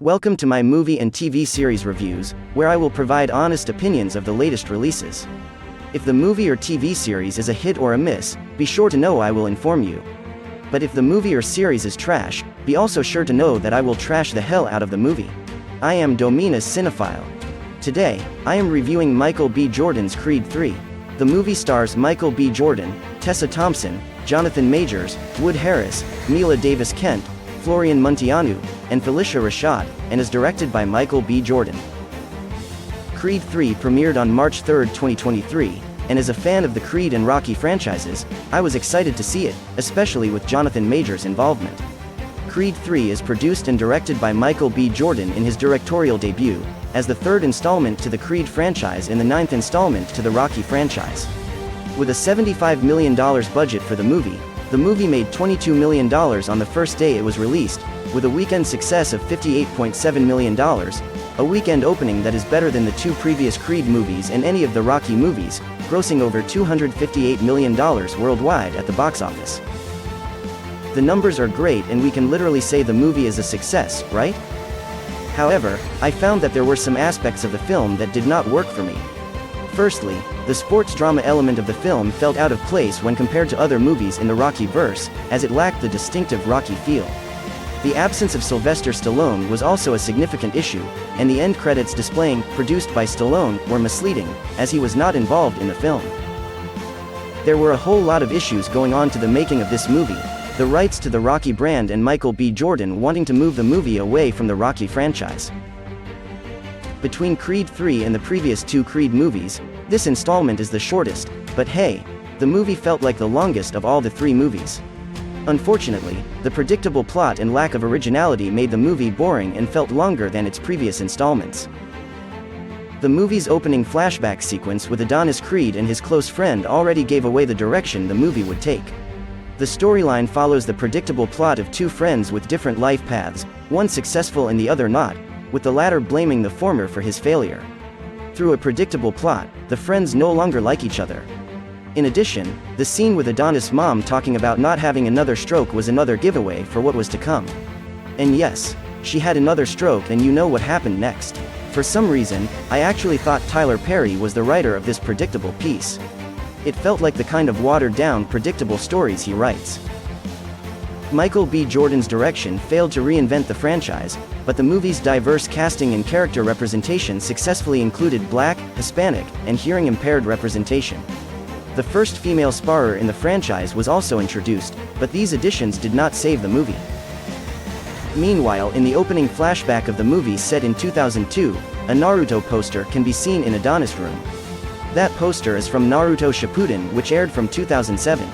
Welcome to my movie and TV series reviews, where I will provide honest opinions of the latest releases. If the movie or TV series is a hit or a miss, be sure to know I will inform you. But if the movie or series is trash, be also sure to know that I will trash the hell out of the movie. I am Dominus Cinephile. Today, I am reviewing Michael B. Jordan's Creed 3. The movie stars Michael B. Jordan, Tessa Thompson, Jonathan Majors, Wood Harris, Mila Davis Kent, Florian Munteanu, and Felicia Rashad, and is directed by Michael B. Jordan. Creed 3 premiered on March 3, 2023, and as a fan of the Creed and Rocky franchises, I was excited to see it, especially with Jonathan Majors' involvement. Creed 3 is produced and directed by Michael B. Jordan in his directorial debut, as the third installment to the Creed franchise and the ninth installment to the Rocky franchise. With a $75 million budget for the movie made $22 million on the first day it was released, with a weekend success of $58.7 million, a weekend opening that is better than the two previous Creed movies and any of the Rocky movies, grossing over $258 million worldwide at the box office. The numbers are great and we can literally say the movie is a success, right? However, I found that there were some aspects of the film that did not work for me. Firstly, the sports drama element of the film felt out of place when compared to other movies in the Rocky verse, as it lacked the distinctive Rocky feel. The absence of Sylvester Stallone was also a significant issue, and the end credits displaying "produced by Stallone" were misleading, as he was not involved in the film. There were a whole lot of issues going on to the making of this movie, the rights to the Rocky brand and Michael B. Jordan wanting to move the movie away from the Rocky franchise. Between Creed 3 and the previous two Creed movies, this installment is the shortest, but hey, the movie felt like the longest of all the three movies. Unfortunately, the predictable plot and lack of originality made the movie boring and felt longer than its previous installments. The movie's opening flashback sequence with Adonis Creed and his close friend already gave away the direction the movie would take. The storyline follows the predictable plot of two friends with different life paths, one successful and the other not, with the latter blaming the former for his failure. Through a predictable plot, the friends no longer like each other. In addition, the scene with Adonis' mom talking about not having another stroke was another giveaway for what was to come. And yes, she had another stroke and you know what happened next. For some reason, I actually thought Tyler Perry was the writer of this predictable piece. It felt like the kind of watered-down, predictable stories he writes. Michael B. Jordan's direction failed to reinvent the franchise, but the movie's diverse casting and character representation successfully included Black, Hispanic, and hearing-impaired representation. The first female sparrer in the franchise was also introduced, but these additions did not save the movie. Meanwhile, in the opening flashback of the movie set in 2002, a Naruto poster can be seen in Adonis' room. That poster is from Naruto Shippuden, which aired from 2007.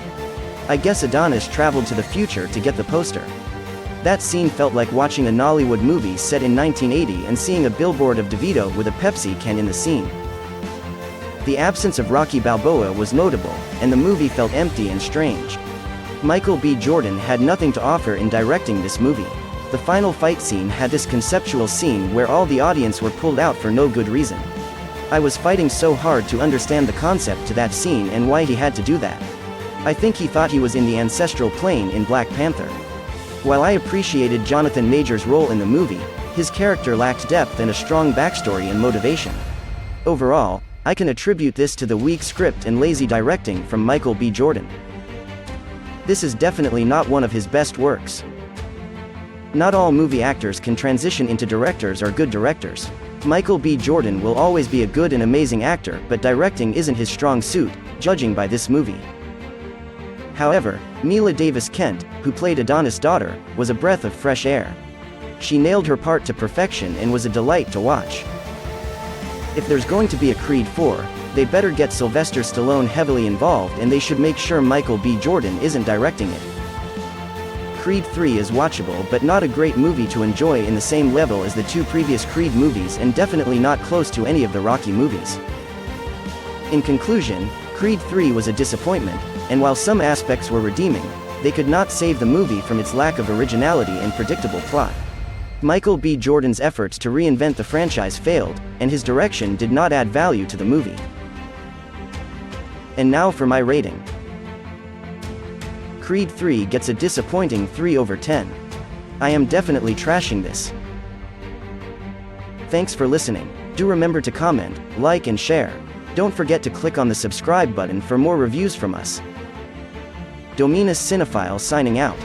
I guess Adonis traveled to the future to get the poster. That scene felt like watching a Nollywood movie set in 1980 and seeing a billboard of DeVito with a Pepsi can in the scene. The absence of Rocky Balboa was notable, and the movie felt empty and strange. Michael B. Jordan had nothing to offer in directing this movie. The final fight scene had this conceptual scene where all the audience were pulled out for no good reason. I was fighting so hard to understand the concept to that scene and why he had to do that. I think he thought he was in the ancestral plane in Black Panther. While I appreciated Jonathan Majors' role in the movie, his character lacked depth and a strong backstory and motivation. Overall, I can attribute this to the weak script and lazy directing from Michael B. Jordan. This is definitely not one of his best works. Not all movie actors can transition into directors or good directors. Michael B. Jordan will always be a good and amazing actor, but directing isn't his strong suit, judging by this movie. However, Mila Davis Kent, who played Adonis' daughter, was a breath of fresh air. She nailed her part to perfection and was a delight to watch. If there's going to be a Creed 4, they better get Sylvester Stallone heavily involved and they should make sure Michael B. Jordan isn't directing it. Creed 3 is watchable but not a great movie to enjoy in the same level as the two previous Creed movies and definitely not close to any of the Rocky movies. In conclusion, Creed 3 was a disappointment, and while some aspects were redeeming, they could not save the movie from its lack of originality and predictable plot. Michael B. Jordan's efforts to reinvent the franchise failed, and his direction did not add value to the movie. And now for my rating. Creed 3 gets a disappointing 3/10. I am definitely trashing this. Thanks for listening. Do remember to comment, like and share. Don't forget to click on the subscribe button for more reviews from us. Dominus Cinephile signing out.